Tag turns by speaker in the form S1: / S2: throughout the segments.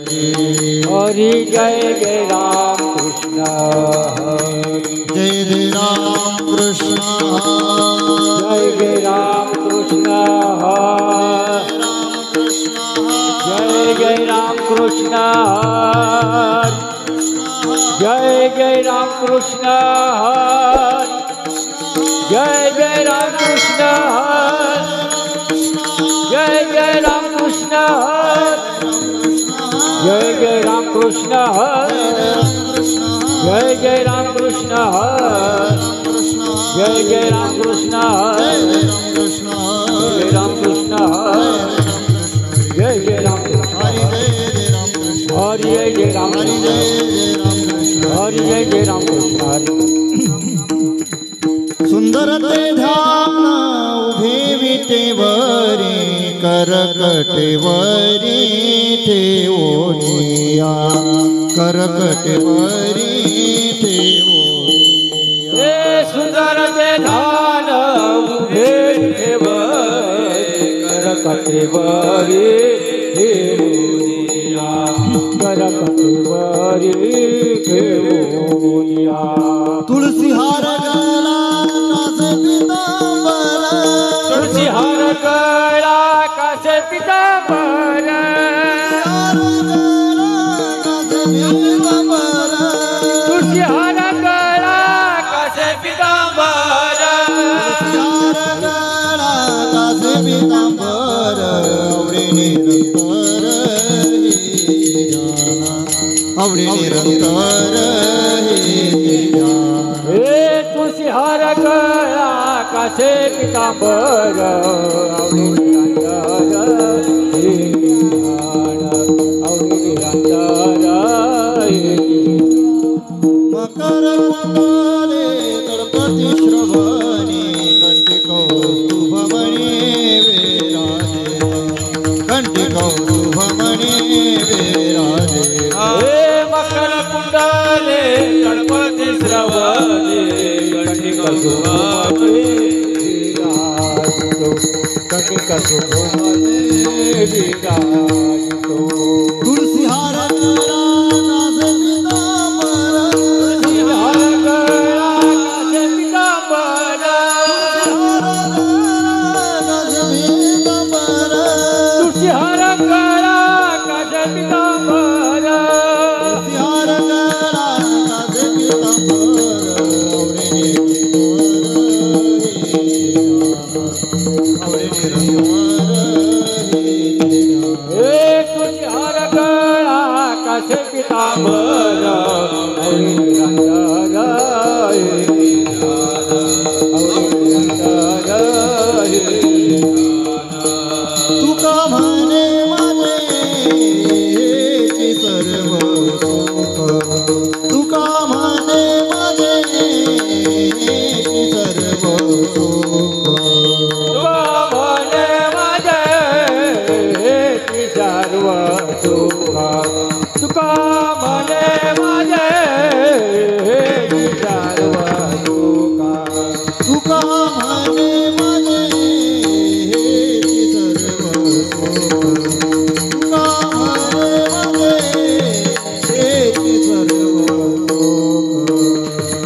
S1: हरि जय जय राम कृष्ण
S2: जय जय राम कृष्ण
S1: जय जय राम कृष्ण जय जय राम कृष्ण जय जय राम कृष्ण जय जय राम कृष्ण जय जय राम कृष्ण जय जय राम कृष्ण जय जय राम कृष्ण जय जय राम कृष्ण जय राम कृष्ण जय जय राम हरि जय जय राम हरि जय जय राम कृष्ण
S2: सुंदर ते ध्यान उभे विटेवरी करकटेवरी ठेवोनिया करकटेवरी ठेवोनिया
S1: हे सुंदर ते ध्यान उभे विटेवरी करकटेवरी ठेवोनिया करकटेवरी ठेवोनिया
S2: तुलसी हार गला कासे पीतांबर
S1: तुलसी हार गला कासे पीतांबर तुलसी हार गला कासे पीतांबर
S2: कासे पीतांबर आवडे निरंतर
S1: हे तुलसी हार गला कासे पीतांबर आवडे निरंतर
S2: मकर कुंडले गणपती श्रवणी कंठी कौस्तुभमणी विराजे कंठी कौस्तुभमणी विराजे
S1: हे मकर कुंडले गणपती श्रवणे कंठी कौस्तुभमणी विराजितो कंठी कौस्तुभमणी विराजितो
S2: तुलसी हार गला कासे पीतांबर
S1: तुलसी हार गला कासे पीतांबर तुलसी हार गला कासे पीतांबर हे तुलसी हार गला कासे पीतांबर आवडे निरंतर आवडे निरंतर
S2: तुका म्हणे माझे सर्व सुख तुका म्हणे माझे सर्व सुख
S1: तुका म्हणे माझे सर्व सुख तुका म्हणे माझे सर्व सुख
S2: तुका म्हणे माझे सर्व सुख तुका म्हणे माझे सर्व सुख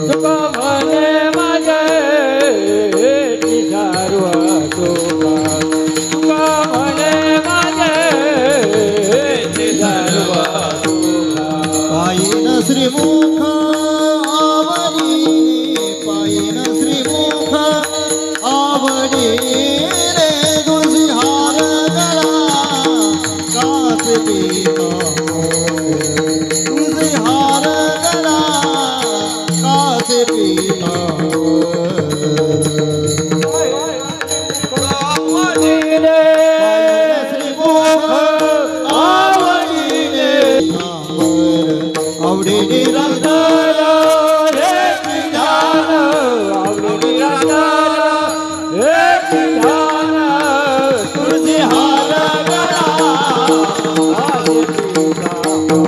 S1: तुका म्हणे माझे सर्व सुख तुका म्हणे माझे सर्व सुख
S2: पायीन श्रीमुख आवडीने पायीन श्रीमुख आवडीने तुळशी हार गळा कासे पीतांबर तुळशी हार गळा कासे आवडे निरंतर
S1: रे विधान आवडे निरंतर रे विधान तुळसी हार गळा कासे पीतांबर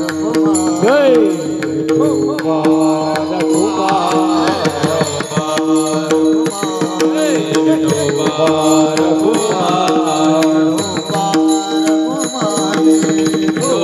S1: जय गोपाल कुमार गोपाल कुमार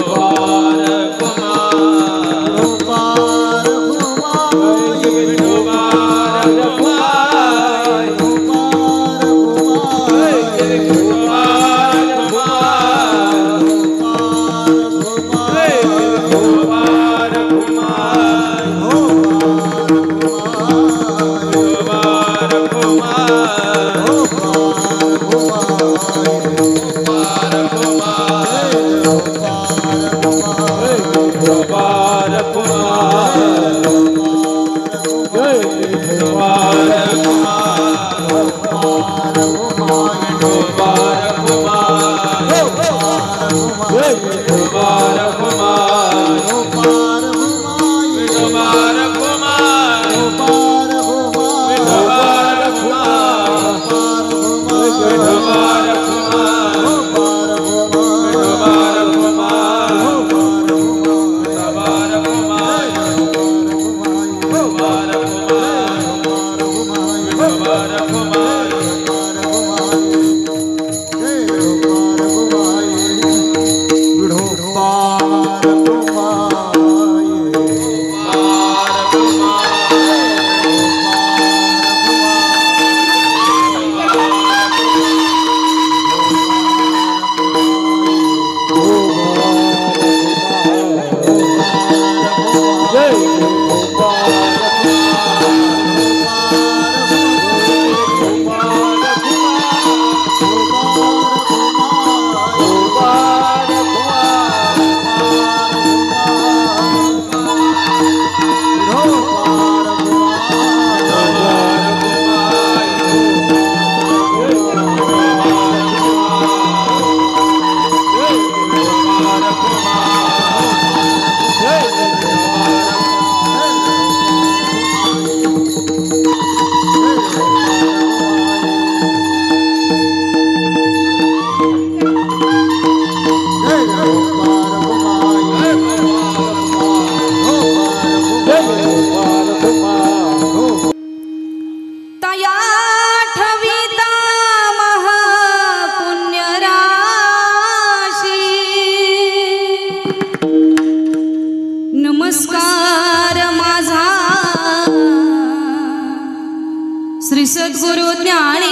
S3: श्री सद्गुरु ज्ञानेश्वरासी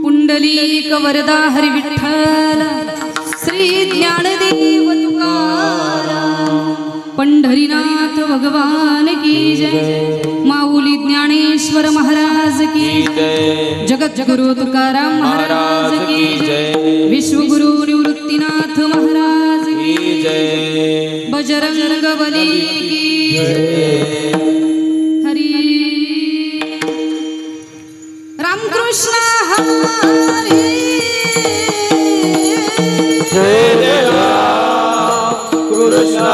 S3: पुंडलीक वरदा हरि विठ्ठल श्री ज्ञानदेव तुकाराम पंढरीनाथ भगवान की जय माऊली ज्ञानेश्वर महाराज की जय जगत गुरु तुकाराम महाराज की जय विश्वगुरु निवृत्तीनाथ महाराज की जय बजरंग बली की जय हरि रामकृष्ण हरी
S1: जय राम कृष्ण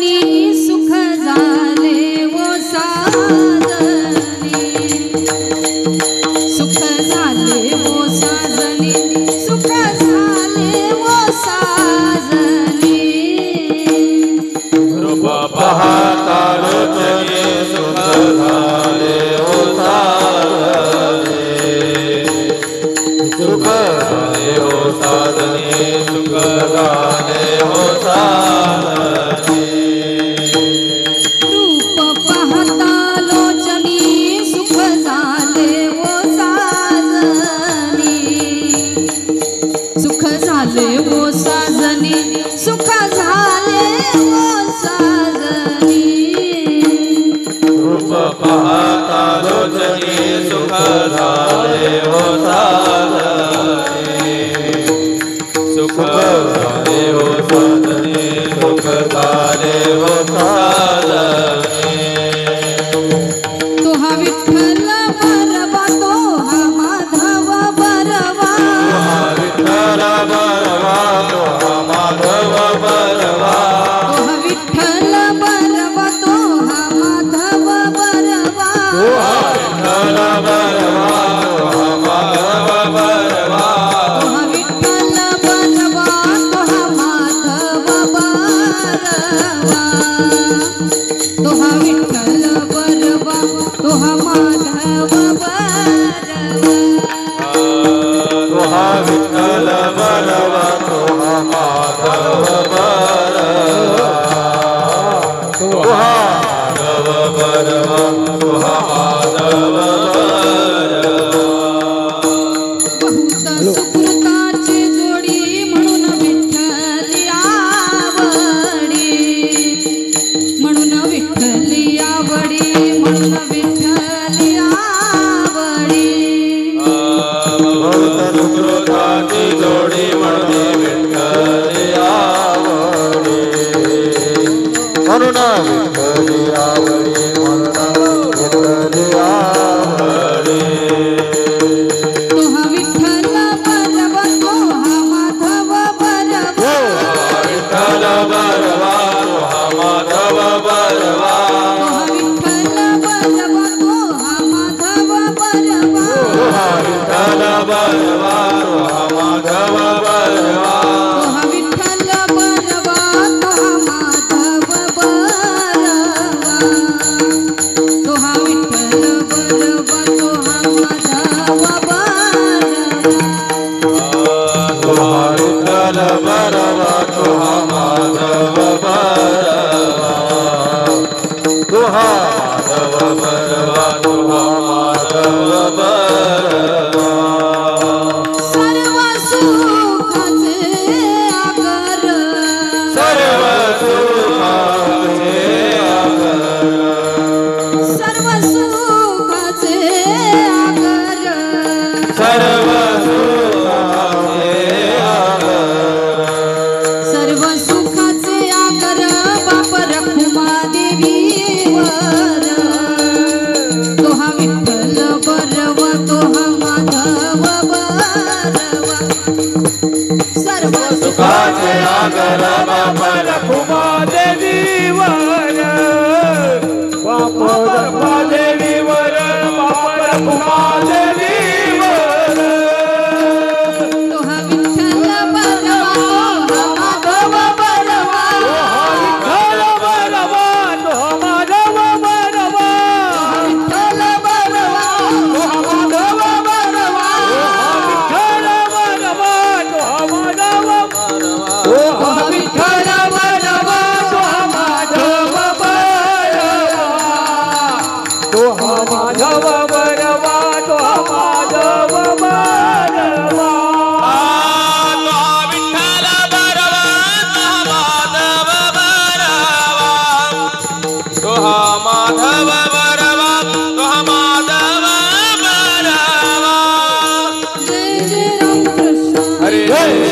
S3: लोचनी सुख झाले वो साजनी सुख झाले वो साजनी सुख झाले वो साजनी
S1: रूप पाहता लोचनी सुख झाले ओ साजनी सुख झाले ओ साजनी सुख झाले ओ साजनी
S3: रूप पाहता लोचनी सुख झाले वो साजनी सुख झाले वो साजनी सुख झाले वो साजनी
S1: रूप पाहता लोचनी सुख झाले ओ साजनी सुख झाले ओ साजनी सुख झाले ओ साजनी
S3: तो हा विठ्ठल बरवा तो हा माधव बरवा
S1: विठ्ठल बरवा तो हा माधव बरवा
S3: तो हा विठ्ठल बरवा तो हा माधव बरवा
S1: विठ्ठल बरवा तो हा माधव बरवा
S3: तो हा विठ्ठल बरवा तो हा माधव बरवा तो हा विठ्ठल बरवा तो हा माधव बरवा
S1: तो हा विठ्ठल बरवा तो हा माधव बरवा तो हा माधव बरवा तो हा माधव बरवा
S3: बहुत सुकृताची जोडी म्हणून विठ्ठली आवडी म्हणून विठ्ठली आवडी म्हणून विठ्ठली आवडी
S1: बहुत सुकृताची जोडी म्हणून विठ्ठली आवडी म्हणून विठ्ठली आवडी म्हणून विठ्ठली आवडी
S3: तो हा विठ्ठल बरवा तो हा माधव बरवा
S1: विठ्ठल बरवा तो हा माधव बरवा
S3: तो हा विठ्ठल बरवा तो हा माधव बरवा
S1: विठ्ठल बरवा तो हा माधव बरवा
S3: तो हा विठ्ठल बरवा तो हा माधव बरवा तो हा विठ्ठल बरवा तो हा माधव बरवा
S1: तो हा विठ्ठल बरवा तो हा माधव बरवा तो हा माधव बरवा तो हा माधव बरवा
S3: सर्व सुखाचे आगर
S1: सर्व सुखाचे आगर
S3: सर्व सुखाचे आगर
S1: सर्व सुखाचे आगर
S3: सर्व सुखाचे आगर बाप रखुमा देवीवर तो हा विठ्ठल बरवा तो हा माधव बरवा सर्व
S1: सुखाचे आगर बाप रखुमा देवीवर बाप रखुमा देवीवर बाप रखुमा देवीवर
S3: तो हा विठ्ठल बरवा तो हा माधव बरवा
S1: विठ्ठल बरवा तो हा माधव बरवा
S3: विठ्ठल बरवा
S1: तो हा माधव बरवा विठ्ठल बरवा तो हा माधव बरवा तो हा विठ्ठल बरवा तो हा माधव बरवा तो हा माधव बरवा तो हा माधव बरवा विठ्ठल बरवा तो हा माधव बरवा तो हा माधव बरवा
S3: जय जय राम कृष्ण
S1: हरे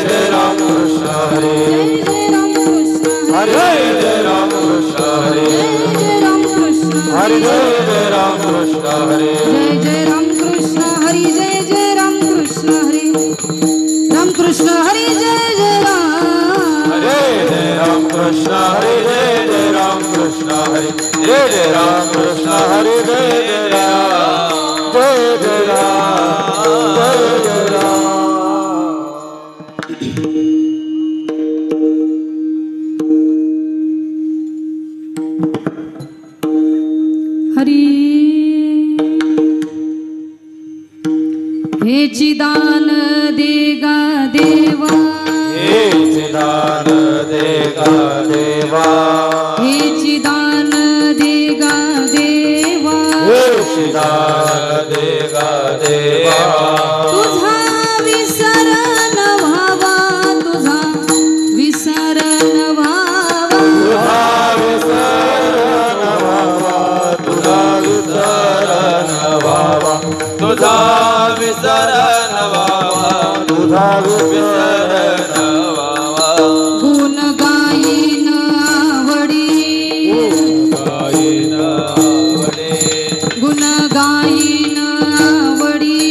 S1: जय राम कृष्ण हरे
S3: जय जय राम कृष्ण
S1: हरे जय राम कृष्ण हरे
S3: जय जय राम कृष्ण
S1: हरे जय राम कृष्ण हरे
S3: जय जय राम कृष्ण हरी जय जय राम कृष्ण हरी राम कृष्ण हरी जय जय राम
S1: हरे जय राम कृष्ण हरे जय राम जय राम कृष्ण हरे जय जय राम जय जय राम जय जय राम।
S3: हरी हे चिदान देगा देवा
S1: हे चिदान देगा देवा
S3: हे चिदान देगा देवा
S1: हे चिदान देगा देवा
S3: तुझा विसरण व्हावा तुझा विसरण व्हावा
S1: तुझा विसरण व्हावा तुझा विसरण व्हावा तुझा विसरण व्हावा
S3: गुण गायीन आवडी
S1: गायीन आवडे
S3: गुण गायीन आवडी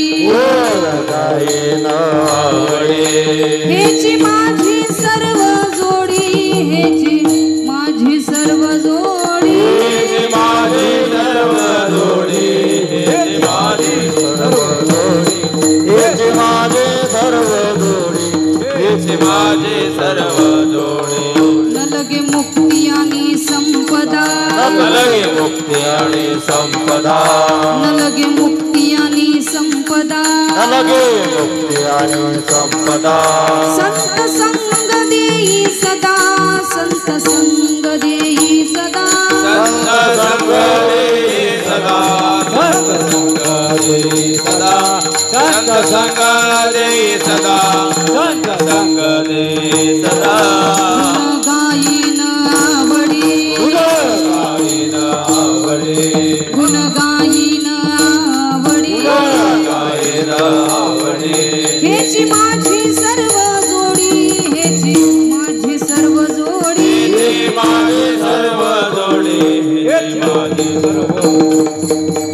S1: गायीन आवडे
S3: हेची माझी सर्व जोडी हेची माझी सर्व जोडी
S1: हे माझे सर्व जोडी हे माझे सर्व जोडी हे माझे सर्व जोडी हे माझे सर्व जोडी
S3: न लगे मुक्ती आणि संपदा
S1: लगे मुक्ती आणि संपदा
S3: न लगे मुक्ती आणि संपदा
S1: लगे मुक्ती आणि संपदा
S3: संत संग देई सदा संत संग देई सदा
S1: संत संग देई सदा संत संग देई सदा संत संग देई सदा संत संग देई सदा
S3: गुण गायीन आवडी
S1: गायीन आवडे
S3: गुण गायीन आवडी
S1: गायीन आवडे
S3: हेची माझी सर्व जोडी हेची माझी सर्व जोडी
S1: हे माझे सर्व जोडी हे माझे सर्व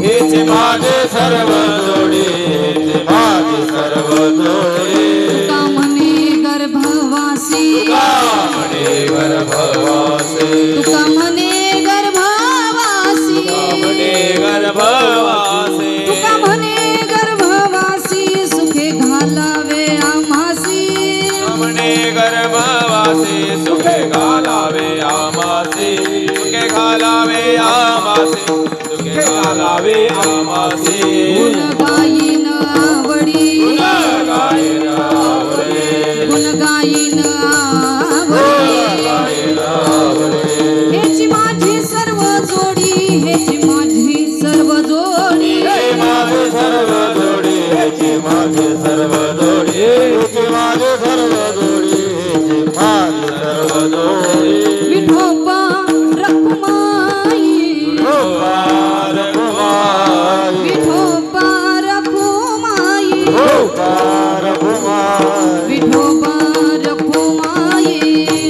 S1: हेचे माझे सर्व जोडी हेचे माझे सर्व जोडी
S3: तुका म्हणे गर्भवासी
S1: कामणे गर्भवासी
S3: तुका म्हणे गर्भवासी
S1: कामणे गर्भवासी
S3: तुका म्हणे गर्भवासी सुखे घालावे आम्हासी
S1: कामणे गर्भवासी सुखे घालावे आमासी सुखे घालावे आमासी सुखे घालावे आमासी
S3: गुण गायीन आवडी
S1: गायन आवडे
S3: गुण गायीन आवडी हेची माझी सर्व जोडी हेची माझी सर्व जोडी
S1: हे माझे सर्व जोडी हेची माझे सर्व जोडी हेची माझे सर्व जोडी हेची माझे सर्व जोडी
S3: विठोबा रखुमाई
S1: गोपाल कुमारी
S3: विठोबा रखुमाई
S1: गोपाल कुमारी
S3: विठोबा रखुमाई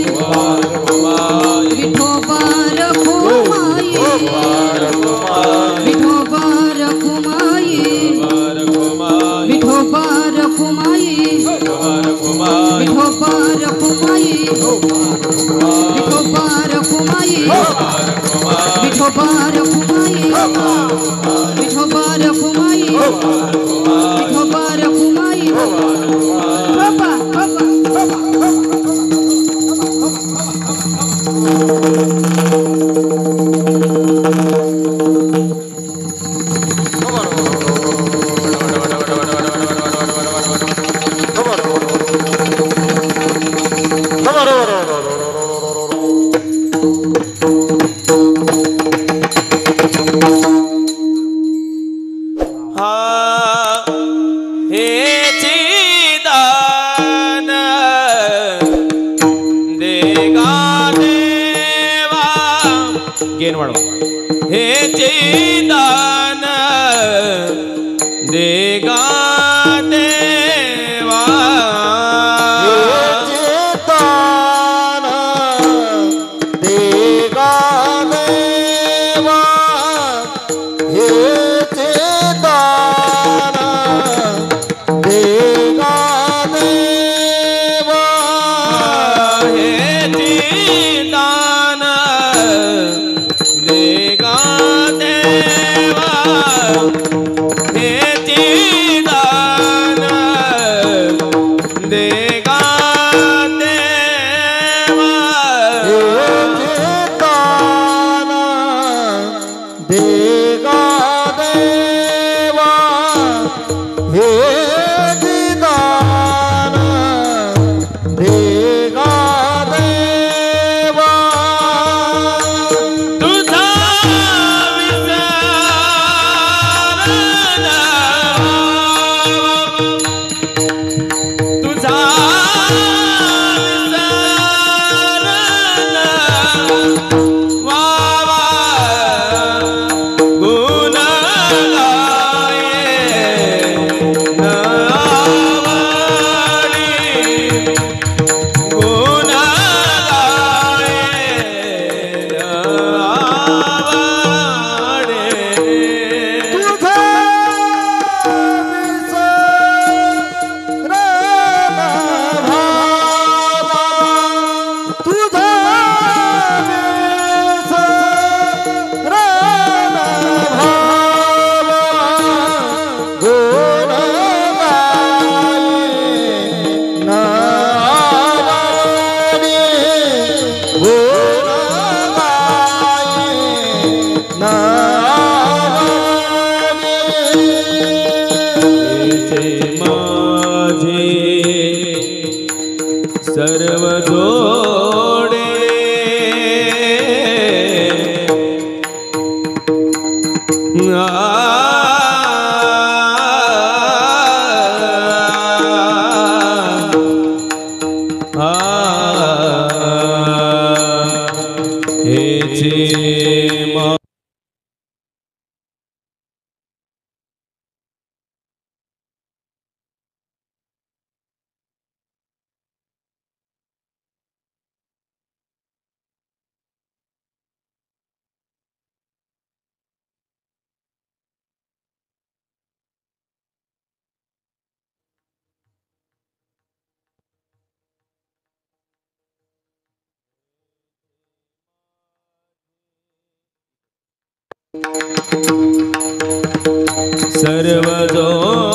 S1: गोपाल कुमारी
S3: विठोबा रखुमाई
S1: गोपाल कुमारी
S3: विठोबा रखुमाई
S1: गोपाल कुमारी
S3: विठोबा रखुमाई
S1: गोपाल कुमारी
S3: विठोबा रखुमाई विठोबा रखुमाई विठोबा रखुमाई विठोबा रखुमाई विठोबा रखुमाई बाबा बाबा
S1: हे चिदान देगा देवा गेन वाढवा हे चिदान देगा देवा चिदान देगा देवा हे चिदान देगा देवा हे चिदान देगा देगा देवा हे दान देगा देवा
S2: तुझा तुझा सर्व जोडे सर्व जोडे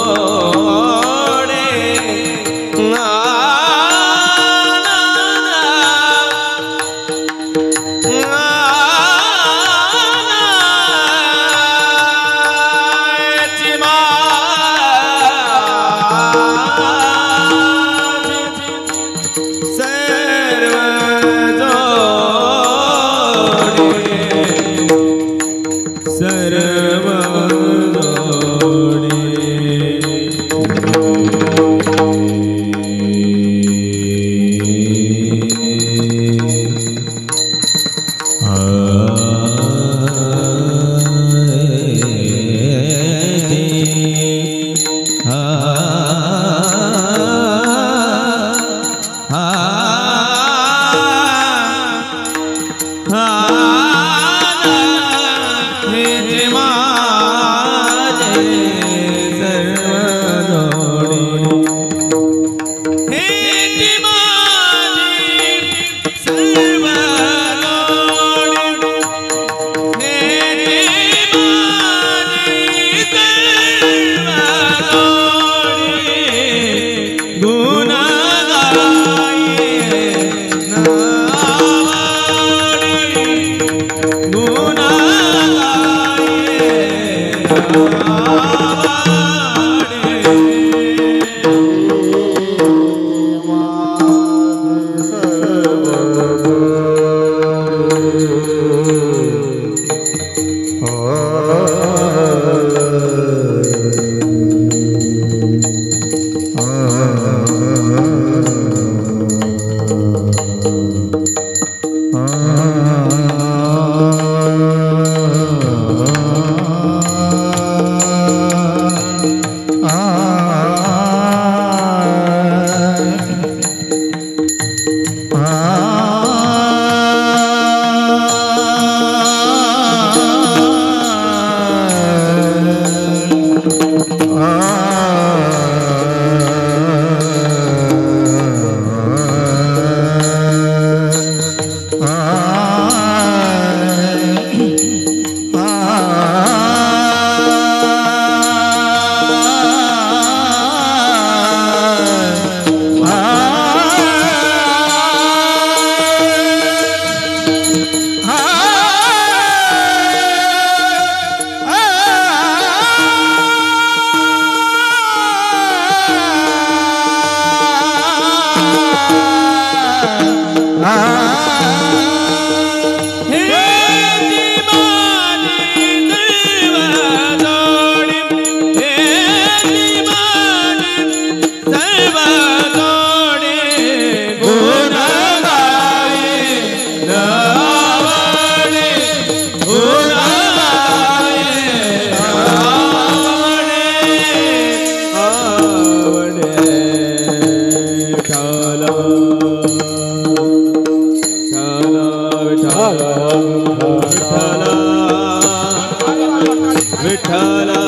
S2: विठ्ठला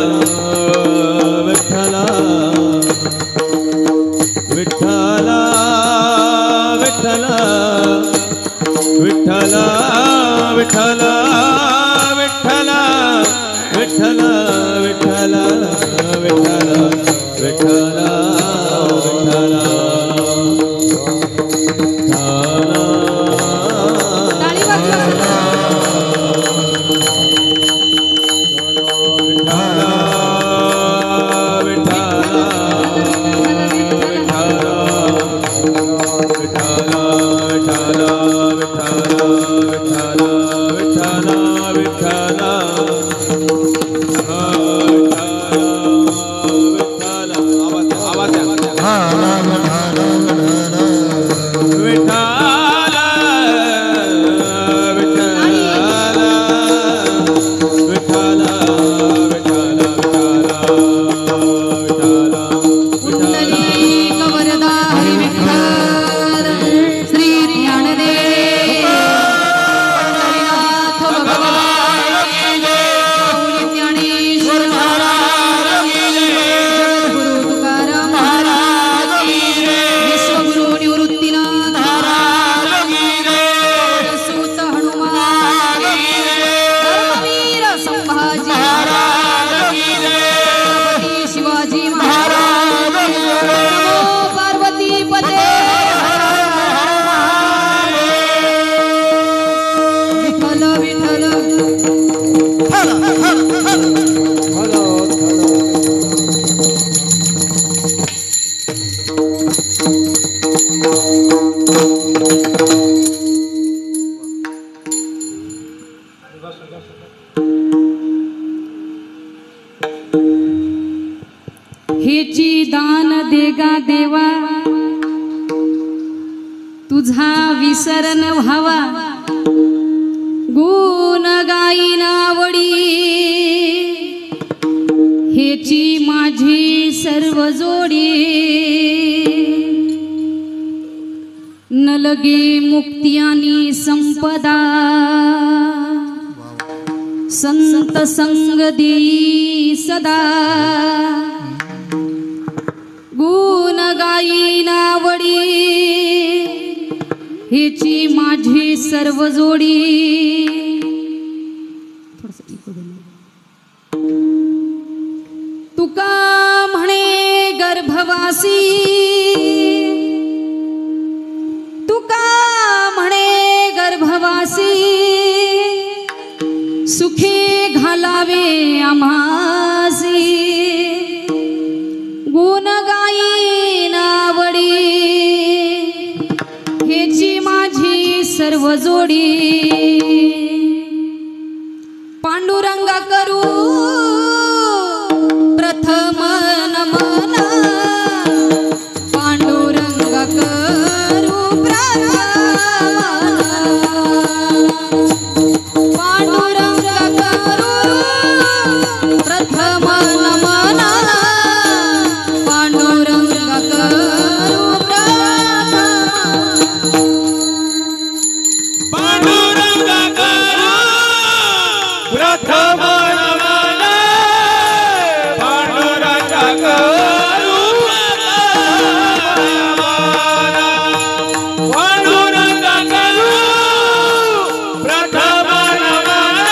S2: विठ्ठला विठ्ठला विठ्ठला विठ्ठला विठ्ठला विठ्ठला विठ्ठला विठ्ठला विठ्ठला विठ्ठला
S3: हेची दान देगा देवा तुझा विसरण व्हावा गुण गाईना वडी हेची माझी सर्व जोडी न लगे मुक्ती आणि संपदा संत संग देई सदा गुण गाईना वडी हेची माझी सर्व जोडी तुका म्हणे गर्भवासी तुका म्हणे गर्भवासी सुखे घालावे आम्हासी गुण गाईना वडी हेची माझी सर्व जोडी पांडुरंगा करू प्रथम नमन पांडुरंगा करू प्रथम पांडुरंगा करू प्रथम नमन पांडुरंगा करू प्रथम
S2: पांडुरंगा करू प्रथम नमन पांडुरंगा करू पांडुरंगा करू प्रथम नमन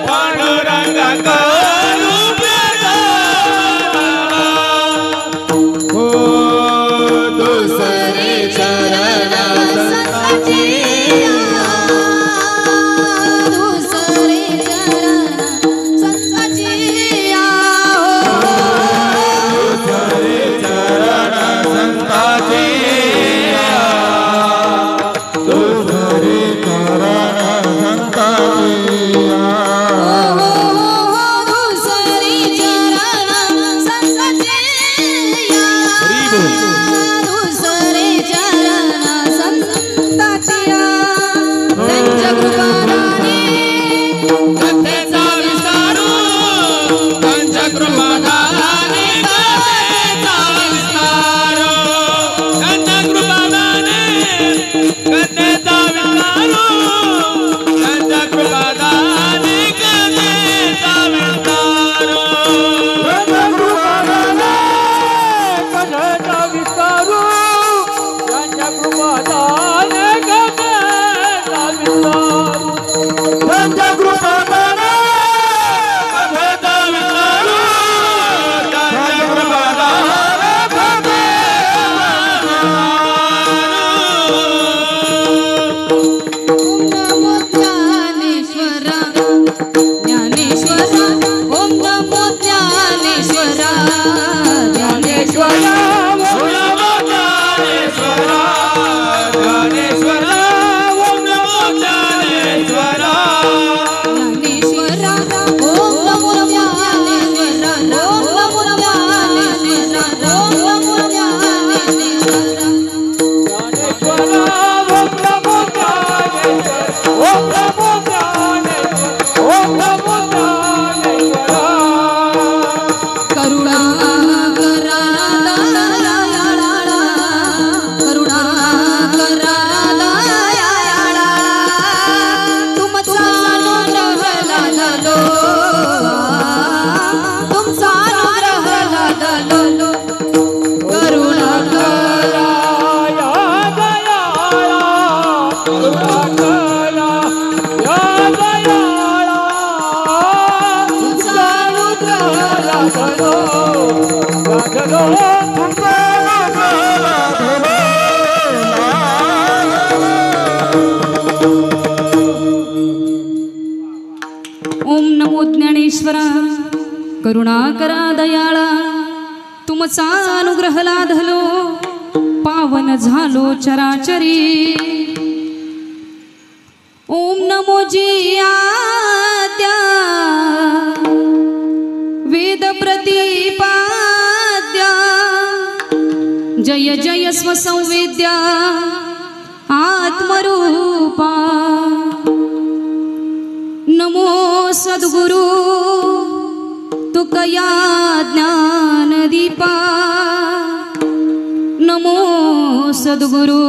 S2: पांडुरंगा करू हो दुसरे चरण
S3: संताची दुसरे चरण संताची
S1: दुसरे चरण संताची दुसरे चरण संताची राजलो तुमचा
S3: ओम नमो ज्ञानेश्वरा करुणाकरा दयाळा तुमचा अनुग्रह लाधलो पावन झालो चराचरी ओम नमो जी आद्या वेद प्रतिपाद्या जय जय स्वसंवेद्या आत्मरूपा नमो सद्गुरु तुकया ज्ञानदीपा नमो सद्गुरु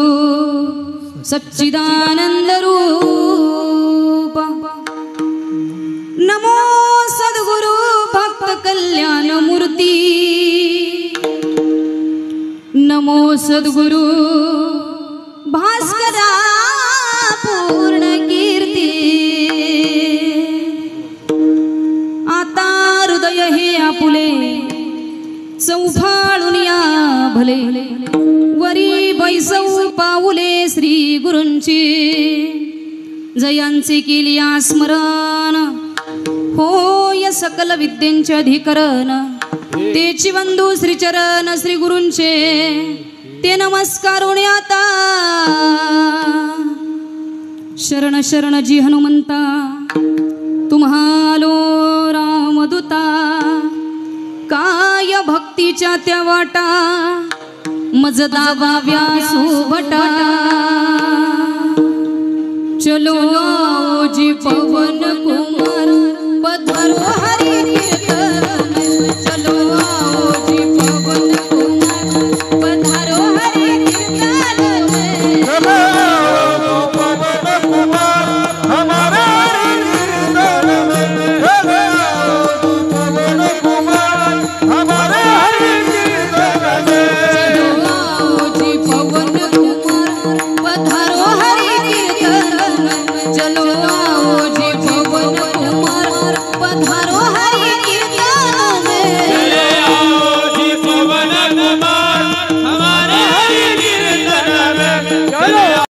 S3: सच्चिदानंद रूपा नमो सद्गुरु भक्त कल्याण मूर्ती नमो सद्गुरु भास्करा पूर्ण कीर्ती आता हृदय हे आपुले चौफाळून या भले वरी बैसव पाऊले श्री गुरूंची जयांचे केली स्मरण होय सकल विद्येंचे अधिकरण तेची वंदू श्रीचरण श्री गुरूंचे ते नमस्कारून आता शरण शरण जी हनुमंता तुम्हालो रामदूता काय भक्तीच्या त्या वाटा मज दाबाव्या सुभटा चलो आओ जी